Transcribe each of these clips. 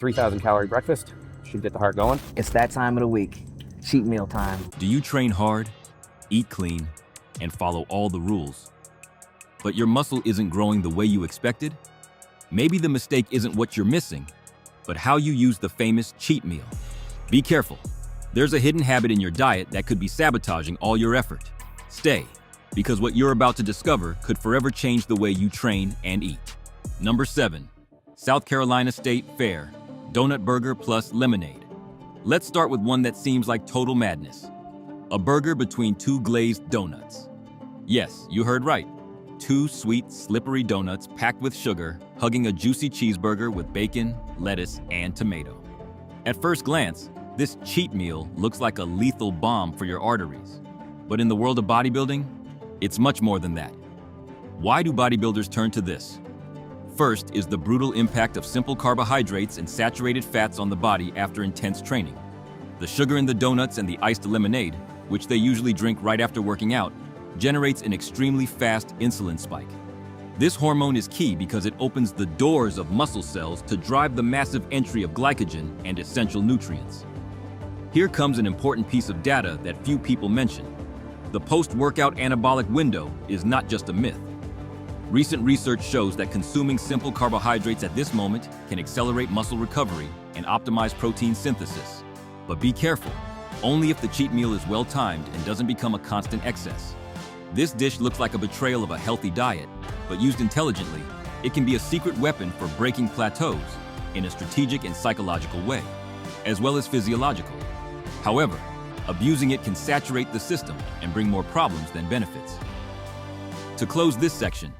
3,000 calorie breakfast should get the heart going. It's that time of the week, cheat meal time. Do you train hard, eat clean, and follow all the rules, but your muscle isn't growing the way you expected? Maybe the mistake isn't what you're missing, but how you use the famous cheat meal. Be careful. There's a hidden habit in your diet that could be sabotaging all your effort. Stay, because what you're about to discover could forever change the way you train and eat. Number 7, South Carolina State Fair, donut burger plus lemonade. Let's start with one that seems like total madness. A burger between 2 glazed donuts. Yes, you heard right. 2 sweet, slippery donuts packed with sugar, hugging a juicy cheeseburger with bacon, lettuce, and tomato. At first glance, this cheat meal looks like a lethal bomb for your arteries. But in the world of bodybuilding, it's much more than that. Why do bodybuilders turn to this? First is the brutal impact of simple carbohydrates and saturated fats on the body after intense training. The sugar in the donuts and the iced lemonade, which they usually drink right after working out, generates an extremely fast insulin spike. This hormone is key because it opens the doors of muscle cells to drive the massive entry of glycogen and essential nutrients. Here comes an important piece of data that few people mention. The post-workout anabolic window is not just a myth. Recent research shows that consuming simple carbohydrates at this moment can accelerate muscle recovery and optimize protein synthesis. But be careful, only if the cheat meal is well-timed and doesn't become a constant excess. This dish looks like a betrayal of a healthy diet, but used intelligently, it can be a secret weapon for breaking plateaus in a strategic and psychological way, as well as physiological. However, abusing it can saturate the system and bring more problems than benefits. To close this section,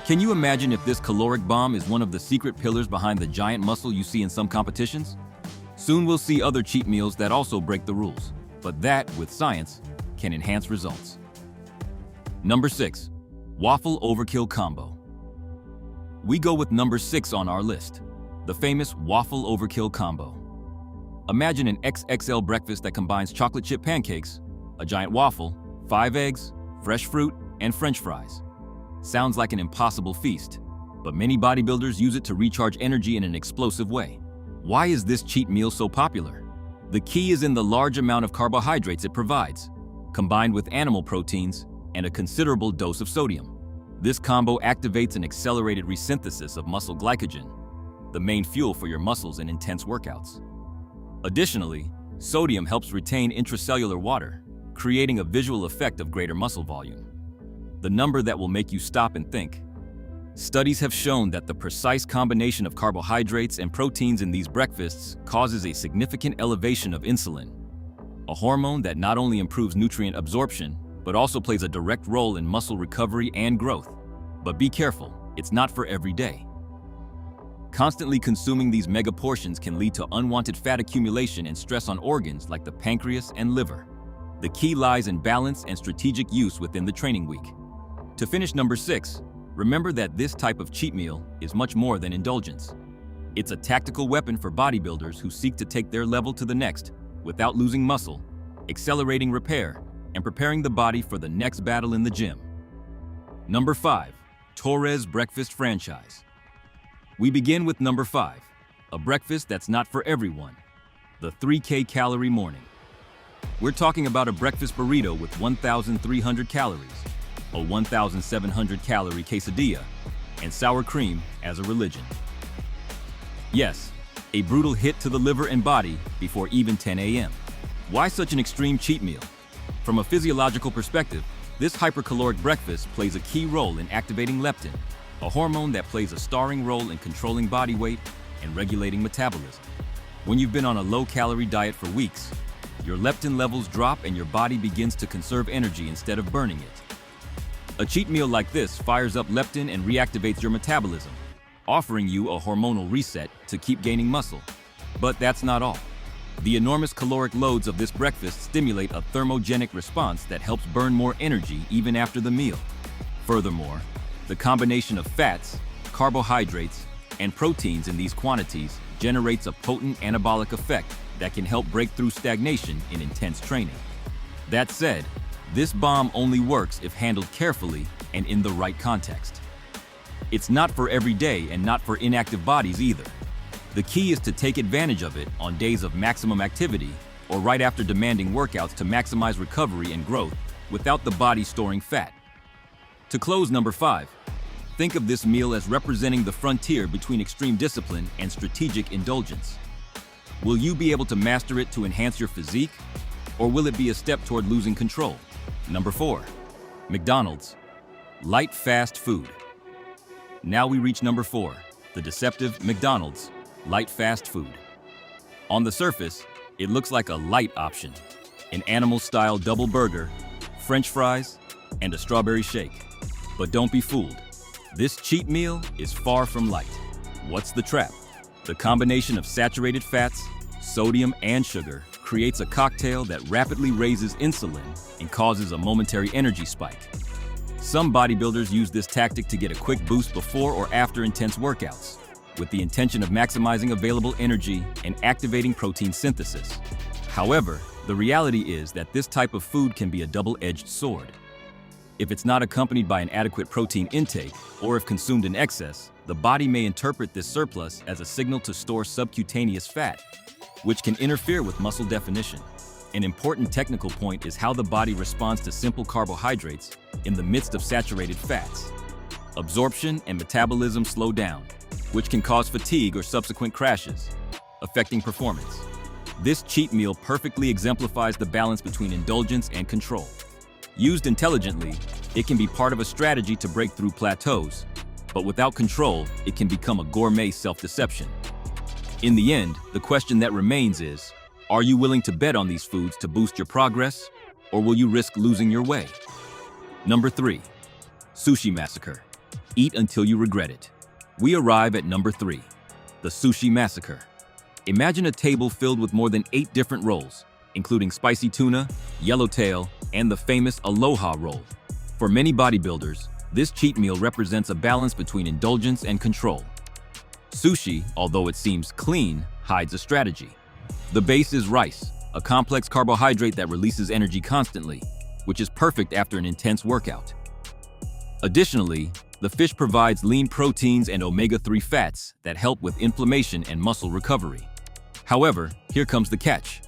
can you imagine if this caloric bomb is one of the secret pillars behind the giant muscle you see in some competitions? Soon we'll see other cheat meals that also break the rules, but that, with science, can enhance results. Number 6, Waffle Overkill Combo. We go with number 6 on our list, the famous Waffle Overkill Combo. Imagine an XXL breakfast that combines chocolate chip pancakes, a giant waffle, 5 eggs, fresh fruit, and French fries. Sounds like an impossible feast, but many bodybuilders use it to recharge energy in an explosive way. Why is this cheat meal so popular? The key is in the large amount of carbohydrates it provides, combined with animal proteins and a considerable dose of sodium. This combo activates an accelerated resynthesis of muscle glycogen, the main fuel for your muscles in intense workouts. Additionally, sodium helps retain intracellular water, creating a visual effect of greater muscle volume. The number that will make you stop and think. Studies have shown that the precise combination of carbohydrates and proteins in these breakfasts causes a significant elevation of insulin, a hormone that not only improves nutrient absorption, but also plays a direct role in muscle recovery and growth. But be careful, it's not for every day. Constantly consuming these mega portions can lead to unwanted fat accumulation and stress on organs like the pancreas and liver. The key lies in balance and strategic use within the training week. To finish number 6, remember that this type of cheat meal is much more than indulgence. It's a tactical weapon for bodybuilders who seek to take their level to the next without losing muscle, accelerating repair, and preparing the body for the next battle in the gym. Number 5, Torres Breakfast Franchise. We begin with number 5, a breakfast that's not for everyone, the 3K calorie morning. We're talking about a breakfast burrito with 1,300 calories, a 1,700 calorie quesadilla, and sour cream as a religion. Yes, a brutal hit to the liver and body before even 10 a.m. Why such an extreme cheat meal? From a physiological perspective, this hypercaloric breakfast plays a key role in activating leptin, a hormone that plays a starring role in controlling body weight and regulating metabolism. When you've been on a low-calorie diet for weeks, your leptin levels drop and your body begins to conserve energy instead of burning it. A cheat meal like this fires up leptin and reactivates your metabolism, offering you a hormonal reset to keep gaining muscle. But that's not all. The enormous caloric loads of this breakfast stimulate a thermogenic response that helps burn more energy even after the meal. Furthermore, the combination of fats, carbohydrates, and proteins in these quantities generates a potent anabolic effect that can help break through stagnation in intense training. That said, this bomb only works if handled carefully and in the right context. It's not for every day and not for inactive bodies either. The key is to take advantage of it on days of maximum activity or right after demanding workouts to maximize recovery and growth without the body storing fat. To close, number 5, think of this meal as representing the frontier between extreme discipline and strategic indulgence. Will you be able to master it to enhance your physique, or will it be a step toward losing control? Number 4, McDonald's. Light fast food. Now we reach number 4, the deceptive McDonald's light fast food. On the surface, it looks like a light option. An animal-style double burger, French fries, and a strawberry shake. But don't be fooled. This cheat meal is far from light. What's the trap? The combination of saturated fats, sodium, and sugar creates a cocktail that rapidly raises insulin and causes a momentary energy spike. Some bodybuilders use this tactic to get a quick boost before or after intense workouts, with the intention of maximizing available energy and activating protein synthesis. However, the reality is that this type of food can be a double-edged sword. If it's not accompanied by an adequate protein intake, or if consumed in excess, the body may interpret this surplus as a signal to store subcutaneous fat, which can interfere with muscle definition. An important technical point is how the body responds to simple carbohydrates in the midst of saturated fats. Absorption and metabolism slow down, which can cause fatigue or subsequent crashes, affecting performance. This cheat meal perfectly exemplifies the balance between indulgence and control. Used intelligently, it can be part of a strategy to break through plateaus, but without control, it can become a gourmet self-deception. In the end, the question that remains is, are you willing to bet on these foods to boost your progress, or will you risk losing your way? Number 3, sushi massacre. Eat until you regret it. We arrive at number 3, the sushi massacre. Imagine a table filled with more than 8 different rolls, including spicy tuna, yellowtail, and the famous aloha roll. For many bodybuilders, this cheat meal represents a balance between indulgence and control. Sushi, although it seems clean, hides a strategy. The base is rice, a complex carbohydrate that releases energy constantly, which is perfect after an intense workout. Additionally, the fish provides lean proteins and omega-3 fats that help with inflammation and muscle recovery. However, here comes the catch.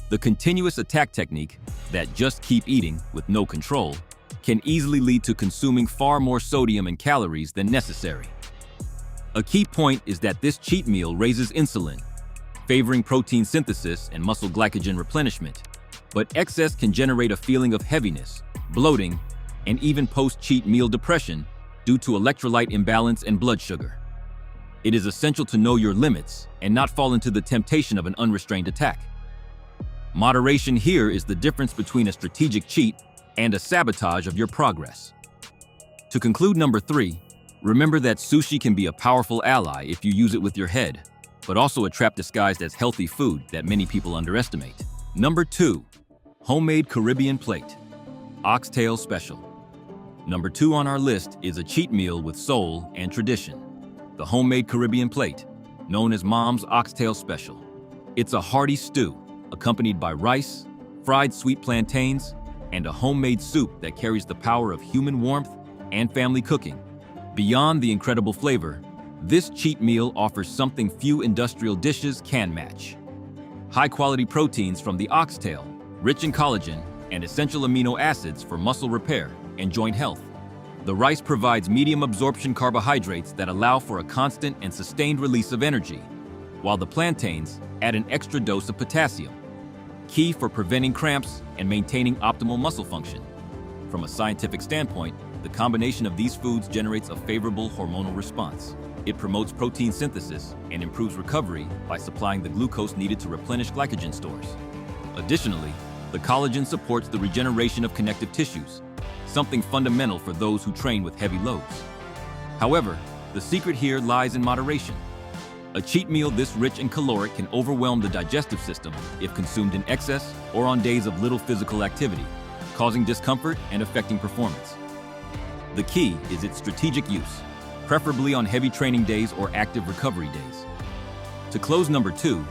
The continuous attack technique, that just keep eating with no control, can easily lead to consuming far more sodium and calories than necessary. A key point is that this cheat meal raises insulin, favoring protein synthesis and muscle glycogen replenishment, but excess can generate a feeling of heaviness, bloating, and even post-cheat meal depression due to electrolyte imbalance and blood sugar. It is essential to know your limits and not fall into the temptation of an unrestrained attack. Moderation here is the difference between a strategic cheat and a sabotage of your progress. To conclude, number 3, remember that sushi can be a powerful ally if you use it with your head, but also a trap disguised as healthy food that many people underestimate. Number 2, homemade Caribbean plate, oxtail special. Number 2 on our list is a cheat meal with soul and tradition, the homemade Caribbean plate, known as Mom's Oxtail Special. It's a hearty stew, accompanied by rice, fried sweet plantains, and a homemade soup that carries the power of human warmth and family cooking. Beyond the incredible flavor, this cheat meal offers something few industrial dishes can match. High-quality proteins from the oxtail, rich in collagen and essential amino acids for muscle repair and joint health. The rice provides medium absorption carbohydrates that allow for a constant and sustained release of energy, while the plantains add an extra dose of potassium, key for preventing cramps and maintaining optimal muscle function. From a scientific standpoint, the combination of these foods generates a favorable hormonal response. It promotes protein synthesis and improves recovery by supplying the glucose needed to replenish glycogen stores. Additionally, the collagen supports the regeneration of connective tissues, something fundamental for those who train with heavy loads. However, the secret here lies in moderation. A cheat meal this rich and caloric can overwhelm the digestive system if consumed in excess or on days of little physical activity, causing discomfort and affecting performance. The key is its strategic use, preferably on heavy training days or active recovery days. To close, number 2,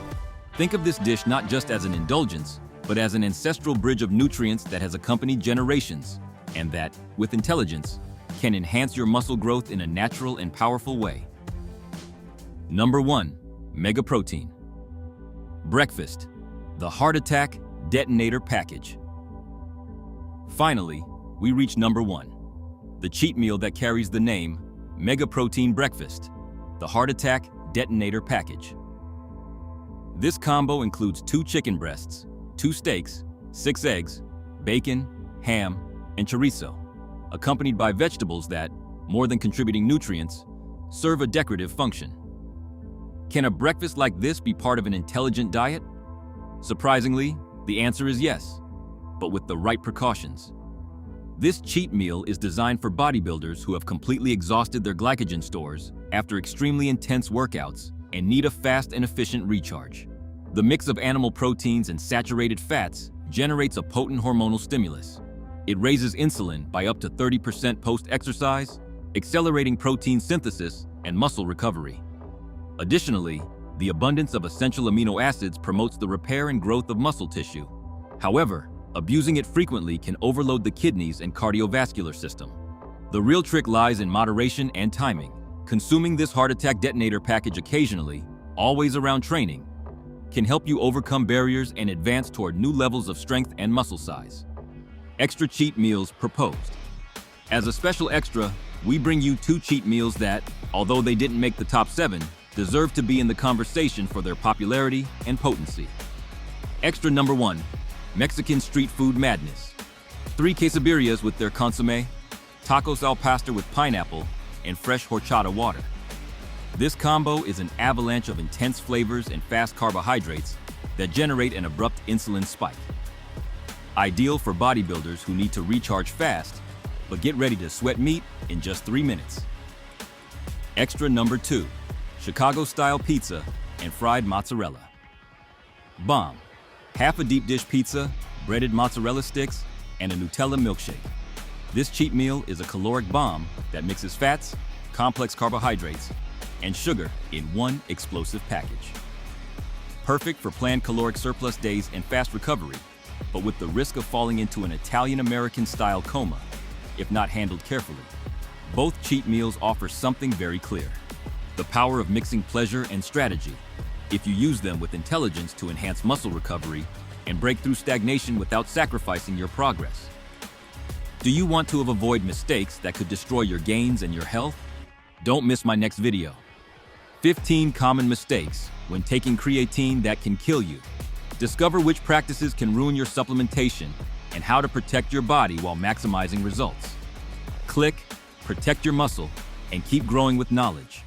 think of this dish not just as an indulgence, but as an ancestral bridge of nutrients that has accompanied generations, and that, with intelligence, can enhance your muscle growth in a natural and powerful way. Number 1, Mega Protein. Breakfast, the heart attack detonator package. Finally, we reach number 1, the cheat meal that carries the name Mega Protein Breakfast, the heart attack detonator package. This combo includes 2 chicken breasts, 2 steaks, 6 eggs, bacon, ham, and chorizo, accompanied by vegetables that, more than contributing nutrients, serve a decorative function. Can a breakfast like this be part of an intelligent diet? Surprisingly, the answer is yes, but with the right precautions. This cheat meal is designed for bodybuilders who have completely exhausted their glycogen stores after extremely intense workouts and need a fast and efficient recharge. The mix of animal proteins and saturated fats generates a potent hormonal stimulus. It raises insulin by up to 30% post-exercise, accelerating protein synthesis and muscle recovery. Additionally, the abundance of essential amino acids promotes the repair and growth of muscle tissue. However, abusing it frequently can overload the kidneys and cardiovascular system. The real trick lies in moderation and timing. Consuming this heart attack detonator package occasionally, always around training, can help you overcome barriers and advance toward new levels of strength and muscle size. Extra cheat meals proposed. As a special extra, we bring you 2 cheat meals that, although they didn't make the top 7, deserve to be in the conversation for their popularity and potency. Extra number 1, Mexican street food madness. 3 quesadillas with their consommé, tacos al pastor with pineapple, and fresh horchata water. This combo is an avalanche of intense flavors and fast carbohydrates that generate an abrupt insulin spike. Ideal for bodybuilders who need to recharge fast, but get ready to sweat meat in just 3 minutes. Extra number 2, Chicago-style pizza and fried mozzarella. Bomb, half a deep dish pizza, breaded mozzarella sticks, and a Nutella milkshake. This cheat meal is a caloric bomb that mixes fats, complex carbohydrates, and sugar in one explosive package. Perfect for planned caloric surplus days and fast recovery, but with the risk of falling into an Italian-American style coma, if not handled carefully. Both cheat meals offer something very clear: the power of mixing pleasure and strategy, if you use them with intelligence to enhance muscle recovery and break through stagnation without sacrificing your progress. Do you want to avoid mistakes that could destroy your gains and your health? Don't miss my next video. 15 common mistakes when taking creatine that can kill you. Discover which practices can ruin your supplementation and how to protect your body while maximizing results. Click, protect your muscle, and keep growing with knowledge.